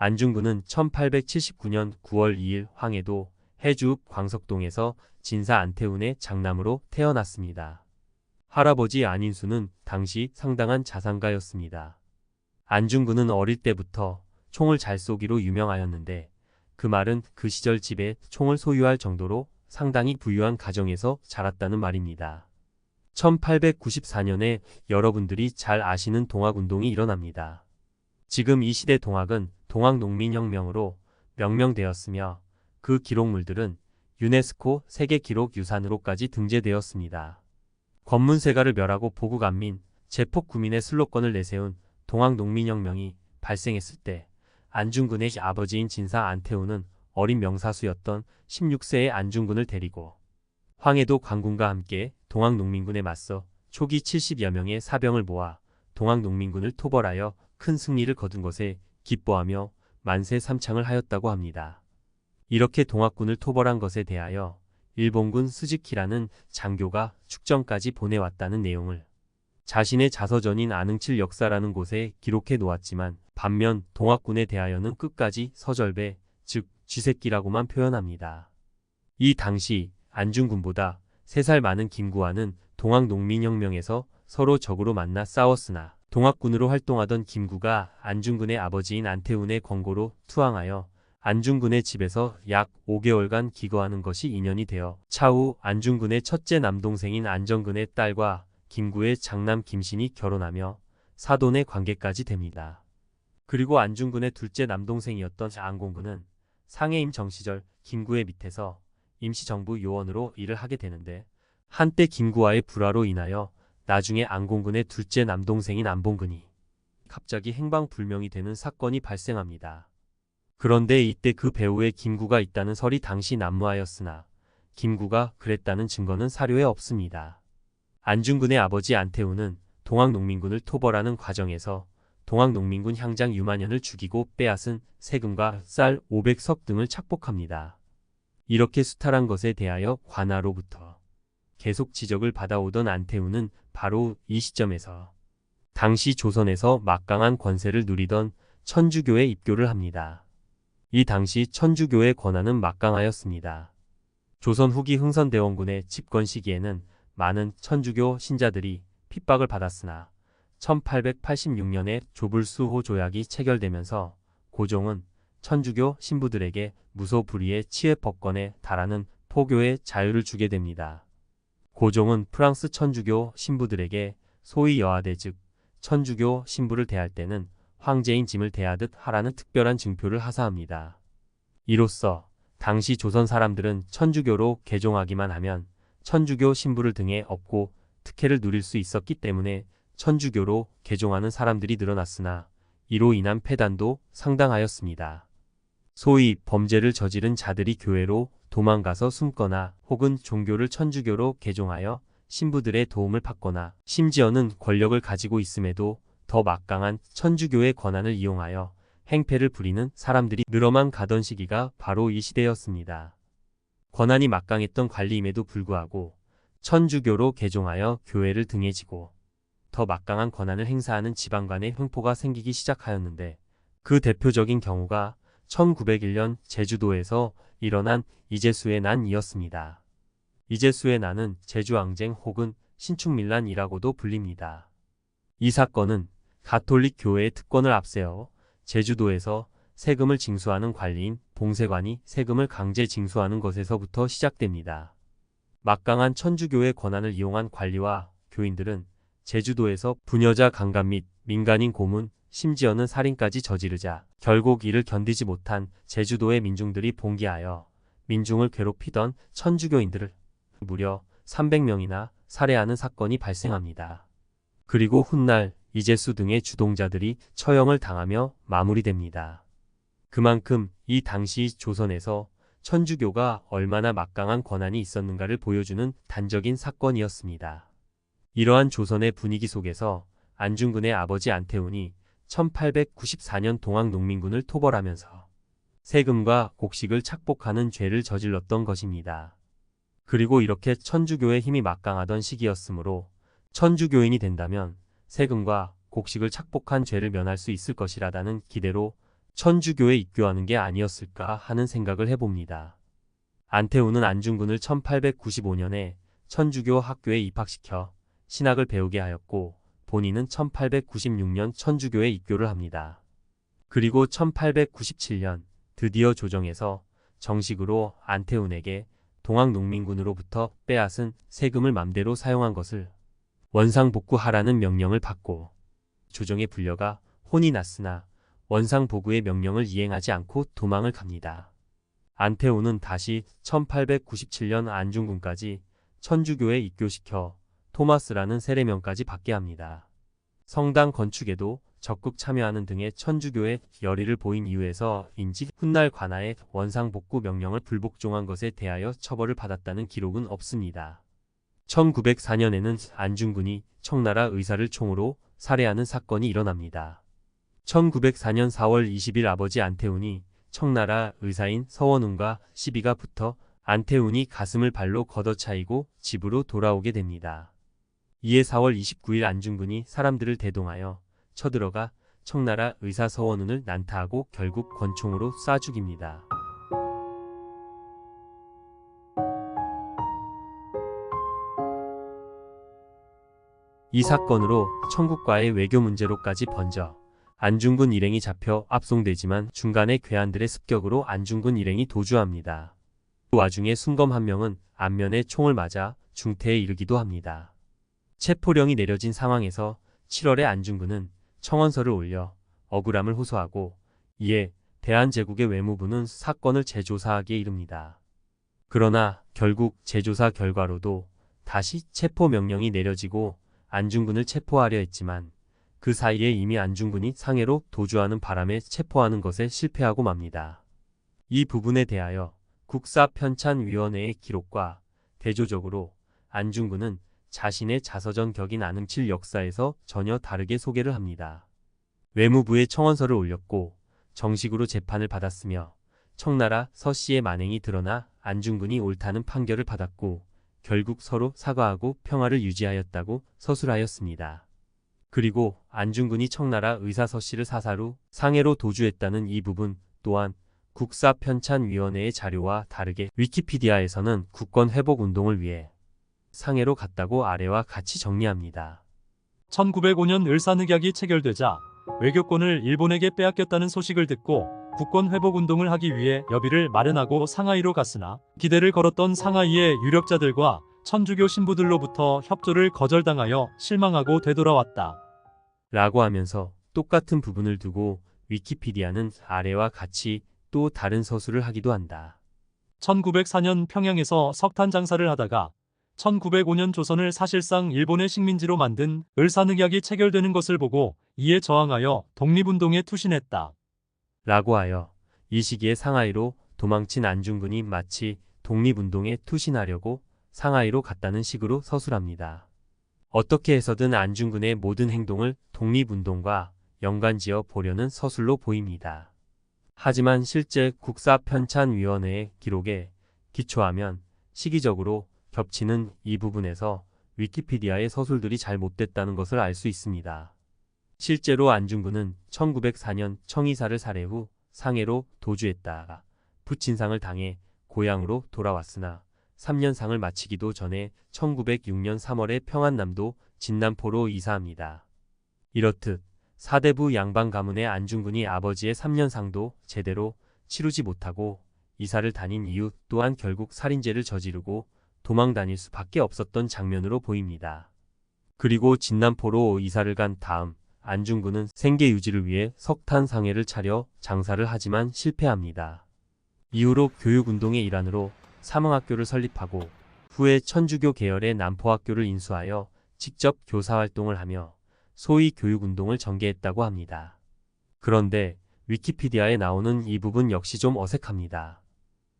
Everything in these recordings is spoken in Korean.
안중근은 1879년 9월 2일 황해도 해주 광석동에서 진사 안태운의 장남으로 태어났습니다. 할아버지 안인수는 당시 상당한 자산가였습니다. 안중근은 어릴 때부터 총을 잘 쏘기로 유명하였는데 그 말은 그 시절 집에 총을 소유할 정도로 상당히 부유한 가정에서 자랐다는 말입니다. 1894년에 여러분들이 잘 아시는 동학운동이 일어납니다. 지금 이 시대 동학은 동학농민혁명으로 명명되었으며 그 기록물들은 유네스코 세계기록유산으로까지 등재되었습니다. 권문세가를 멸하고 보국안민, 제폭구민의 슬로건을 내세운 동학농민혁명이 발생했을 때 안중근의 아버지인 진사 안태우는 어린 명사수였던 16세의 안중근을 데리고 황해도 관군과 함께 동학농민군에 맞서 초기 70여 명의 사병을 모아 동학농민군을 토벌하여 큰 승리를 거둔 것에 기뻐하며 만세 삼창을 하였다고 합니다. 이렇게 동학군을 토벌한 것에 대하여 일본군 스즈키라는 장교가 축전까지 보내왔다는 내용을 자신의 자서전인 안흥칠 역사라는 곳에 기록해 놓았지만 반면 동학군에 대하여는 끝까지 서절배, 즉 쥐새끼라고만 표현합니다. 이 당시 안중근보다 3살 많은 김구와는 동학농민혁명에서 서로 적으로 만나 싸웠으나 동학군으로 활동하던 김구가 안중근의 아버지인 안태운의 권고로 투항하여 안중근의 집에서 약 5개월간 기거하는 것이 인연이 되어 차후 안중근의 첫째 남동생인 안정근의 딸과 김구의 장남 김신이 결혼하며 사돈의 관계까지 됩니다. 그리고 안중근의 둘째 남동생이었던 안공근은 상해임 정시절 김구의 밑에서 임시정부 요원으로 일을 하게 되는데 한때 김구와의 불화로 인하여 나중에 안공근의 둘째 남동생인 안봉근이 갑자기 행방불명이 되는 사건이 발생합니다. 그런데 이때 그 배후에 김구가 있다는 설이 당시 난무하였으나 김구가 그랬다는 증거는 사료에 없습니다. 안중근의 아버지 안태우는 동학농민군을 토벌하는 과정에서 동학농민군 향장 유만현을 죽이고 빼앗은 세금과 쌀 500석 등을 착복합니다. 이렇게 수탈한 것에 대하여 관아로부터 계속 지적을 받아오던 안태우는 바로 이 시점에서 당시 조선에서 막강한 권세를 누리던 천주교에 입교를 합니다. 이 당시 천주교의 권한은 막강하였습니다. 조선 후기 흥선대원군의 집권 시기에는 많은 천주교 신자들이 핍박을 받았으나 1886년에 조불수호 조약이 체결되면서 고종은 천주교 신부들에게 무소불위의 치외법권에 달하는 포교의 자유를 주게 됩니다. 고종은 프랑스 천주교 신부들에게 소위 여하대 즉 천주교 신부를 대할 때는 황제인 짐을 대하듯 하라는 특별한 증표를 하사합니다. 이로써 당시 조선 사람들은 천주교로 개종하기만 하면 천주교 신부를 등에 업고 특혜를 누릴 수 있었기 때문에 천주교로 개종하는 사람들이 늘어났으나 이로 인한 폐단도 상당하였습니다. 소위 범죄를 저지른 자들이 교회로 도망가서 숨거나 혹은 종교를 천주교로 개종하여 신부들의 도움을 받거나 심지어는 권력을 가지고 있음에도 더 막강한 천주교의 권한을 이용하여 행패를 부리는 사람들이 늘어만 가던 시기가 바로 이 시대였습니다. 권한이 막강했던 관리임에도 불구하고 천주교로 개종하여 교회를 등에 지고 더 막강한 권한을 행사하는 지방간의 횡포가 생기기 시작하였는데 그 대표적인 경우가 1901년 제주도에서 일어난 이재수의 난이었습니다. 이재수의 난은 제주항쟁 혹은 신축민란이라고도 불립니다. 이 사건은 가톨릭 교회의 특권을 앞세워 제주도에서 세금을 징수하는 관리인 봉세관이 세금을 강제 징수하는 것에서부터 시작됩니다. 막강한 천주교의 권한을 이용한 관리와 교인들은 제주도에서 부녀자 강간 및 민간인 고문, 심지어는 살인까지 저지르자 결국 이를 견디지 못한 제주도의 민중들이 봉기하여 민중을 괴롭히던 천주교인들을 무려 300명이나 살해하는 사건이 발생합니다. 그리고 훗날 이재수 등의 주동자들이 처형을 당하며 마무리됩니다. 그만큼 이 당시 조선에서 천주교가 얼마나 막강한 권한이 있었는가를 보여주는 단적인 사건이었습니다. 이러한 조선의 분위기 속에서 안중근의 아버지 안태운이 1894년 동학농민군을 토벌하면서 세금과 곡식을 착복하는 죄를 저질렀던 것입니다. 그리고 이렇게 천주교의 힘이 막강하던 시기였으므로 천주교인이 된다면 세금과 곡식을 착복한 죄를 면할 수 있을 것이라는 기대로 천주교에 입교하는 게 아니었을까 하는 생각을 해봅니다. 안태우는 안중근을 1895년에 천주교 학교에 입학시켜 신학을 배우게 하였고 본인은 1896년 천주교에 입교를 합니다. 그리고 1897년 드디어 조정에서 정식으로 안태훈에게 동학농민군으로부터 빼앗은 세금을 맘대로 사용한 것을 원상복구하라는 명령을 받고 조정에 불려가 혼이 났으나 원상복구의 명령을 이행하지 않고 도망을 갑니다. 안태훈은 다시 1897년 안중근까지 천주교에 입교시켜 토마스라는 세례명까지 받게 합니다. 성당 건축에도 적극 참여하는 등의 천주교의 열의를 보인 이유에서인지 훗날 관아의 원상복구 명령을 불복종한 것에 대하여 처벌을 받았다는 기록은 없습니다. 1904년에는 안중근이 청나라 의사를 총으로 살해하는 사건이 일어납니다. 1904년 4월 20일 아버지 안태훈이 청나라 의사인 서원운과 시비가 붙어 안태훈이 가슴을 발로 걷어차이고 집으로 돌아오게 됩니다. 이에 4월 29일 안중근이 사람들을 대동하여 쳐들어가 청나라 의사 서원운을 난타하고 결국 권총으로 쏴 죽입니다. 이 사건으로 청국과의 외교 문제로까지 번져 안중근 일행이 잡혀 압송되지만 중간에 괴한들의 습격으로 안중근 일행이 도주합니다. 그 와중에 순검 한 명은 안면에 총을 맞아 중태에 이르기도 합니다. 체포령이 내려진 상황에서 7월에 안중근은 청원서를 올려 억울함을 호소하고 이에 대한제국의 외무부는 사건을 재조사하기에 이릅니다. 그러나 결국 재조사 결과로도 다시 체포명령이 내려지고 안중근을 체포하려 했지만 그 사이에 이미 안중근이 상해로 도주하는 바람에 체포하는 것에 실패하고 맙니다. 이 부분에 대하여 국사편찬위원회의 기록과 대조적으로 안중근은 자신의 자서전 격인 안흥칠 역사에서 전혀 다르게 소개를 합니다. 외무부에 청원서를 올렸고 정식으로 재판을 받았으며 청나라 서씨의 만행이 드러나 안중근이 옳다는 판결을 받았고 결국 서로 사과하고 평화를 유지하였다고 서술하였습니다. 그리고 안중근이 청나라 의사 서씨를 사사로 상해로 도주했다는 이 부분 또한 국사편찬위원회의 자료와 다르게 위키피디아에서는 국권회복운동을 위해 상해로 갔다고 아래와 같이 정리합니다. 1905년 을사늑약이 체결되자 외교권을 일본에게 빼앗겼다는 소식을 듣고 국권회복운동을 하기 위해 여비를 마련하고 상하이로 갔으나 기대를 걸었던 상하이의 유력자들과 천주교 신부들로부터 협조를 거절당하여 실망하고 되돌아왔다. 라고 하면서 똑같은 부분을 두고 위키피디아는 아래와 같이 또 다른 서술을 하기도 한다. 1904년 평양에서 석탄 장사를 하다가 1905년 조선을 사실상 일본의 식민지로 만든 을사늑약이 체결되는 것을 보고 이에 저항하여 독립운동에 투신했다. 라고 하여 이 시기에 상하이로 도망친 안중근이 마치 독립운동에 투신하려고 상하이로 갔다는 식으로 서술합니다. 어떻게 해서든 안중근의 모든 행동을 독립운동과 연관지어 보려는 서술로 보입니다. 하지만 실제 국사편찬위원회의 기록에 기초하면 시기적으로 겹치는 이 부분에서 위키피디아의 서술들이 잘못됐다는 것을 알 수 있습니다. 실제로 안중근은 1904년 청의사를 살해 후 상해로 도주했다가 부친상을 당해 고향으로 돌아왔으나 3년상을 마치기도 전에 1906년 3월에 평안남도 진남포로 이사합니다. 이렇듯 사대부 양반 가문의 안중근이 아버지의 3년상도 제대로 치르지 못하고 이사를 다닌 이유 또한 결국 살인죄를 저지르고 도망 다닐 수밖에 없었던 장면으로 보입니다. 그리고 진남포로 이사를 간 다음 안중근은 생계 유지를 위해 석탄 상해를 차려 장사를 하지만 실패합니다. 이후로 교육운동의 일환으로 사명학교를 설립하고 후에 천주교 계열의 남포학교를 인수하여 직접 교사활동을 하며 소위 교육운동을 전개했다고 합니다. 그런데 위키피디아에 나오는 이 부분 역시 좀 어색합니다.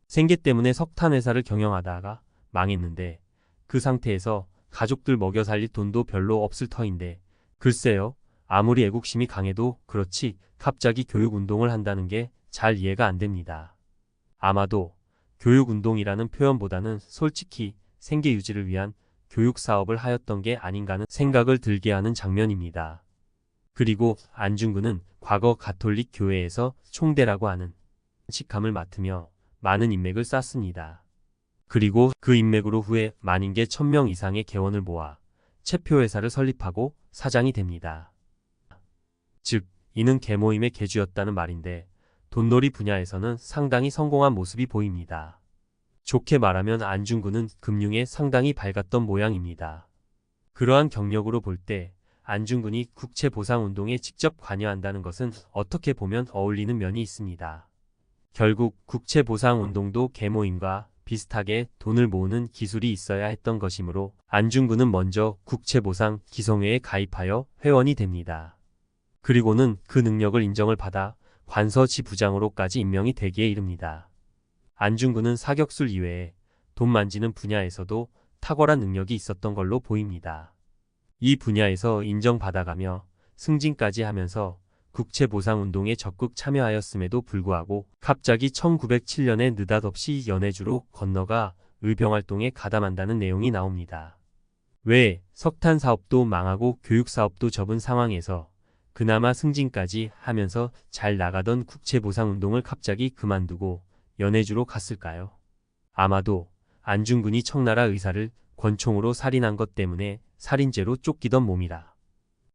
생계 때문에 석탄 회사를 경영하다가 망했는데 그 상태에서 가족들 먹여 살릴 돈도 별로 없을 터인데 글쎄요. 아무리 애국심이 강해도 그렇지 갑자기 교육운동을 한다는 게 잘 이해가 안 됩니다. 아마도 교육운동이라는 표현보다는 솔직히 생계 유지를 위한 교육사업을 하였던 게 아닌가는 생각을 들게 하는 장면입니다. 그리고 안중근은 과거 가톨릭 교회에서 총대라고 하는 직함을 맡으며 많은 인맥을 쌓습니다. 그리고 그 인맥으로 후에 만인계 1000명 이상의 개원을 모아 체표회사를 설립하고 사장이 됩니다. 즉, 이는 계모임의 계주였다는 말인데 돈놀이 분야에서는 상당히 성공한 모습이 보입니다. 좋게 말하면 안중근은 금융에 상당히 밝았던 모양입니다. 그러한 경력으로 볼 때 안중근이 국채보상운동에 직접 관여한다는 것은 어떻게 보면 어울리는 면이 있습니다. 결국 국채보상운동도 계모임과 비슷하게 돈을 모으는 기술이 있어야 했던 것이므로 안중근은 먼저 국채보상 기성회에 가입하여 회원이 됩니다. 그리고는 그 능력을 인정을 받아 관서지부장으로까지 임명이 되기에 이릅니다. 안중근은 사격술 이외에 돈 만지는 분야에서도 탁월한 능력이 있었던 걸로 보입니다. 이 분야에서 인정받아가며 승진까지 하면서 국채보상운동에 적극 참여하였음에도 불구하고 갑자기 1907년에 느닷없이 연해주로 건너가 의병활동에 가담한다는 내용이 나옵니다. 왜 석탄 사업도 망하고 교육 사업도 접은 상황에서 그나마 승진까지 하면서 잘 나가던 국채보상운동을 갑자기 그만두고 연해주로 갔을까요? 아마도 안중근이 청나라 의사를 권총으로 살인한 것 때문에 살인죄로 쫓기던 몸이라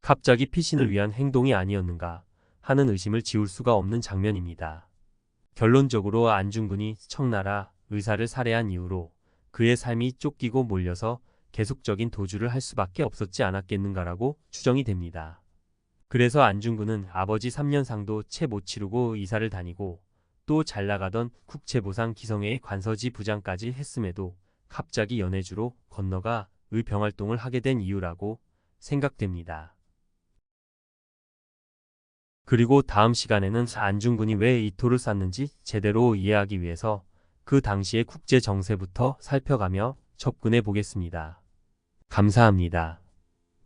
갑자기 피신을 위한 행동이 아니었는가 하는 의심을 지울 수가 없는 장면입니다. 결론적으로 안중근이 청나라 의사를 살해한 이후로 그의 삶이 쫓기고 몰려서 계속적인 도주를 할 수밖에 없었지 않았겠는가라고 추정이 됩니다. 그래서 안중근은 아버지 3년상도 채 못 치르고 이사를 다니고 또 잘나가던 국채보상 기성회의 관서지 부장까지 했음에도 갑자기 연해주로 건너가 의병활동을 하게 된 이유라고 생각됩니다. 그리고 다음 시간에는 안중근이 왜 이토를 쌌는지 제대로 이해하기 위해서 그 당시의 국제 정세부터 살펴가며 접근해 보겠습니다. 감사합니다.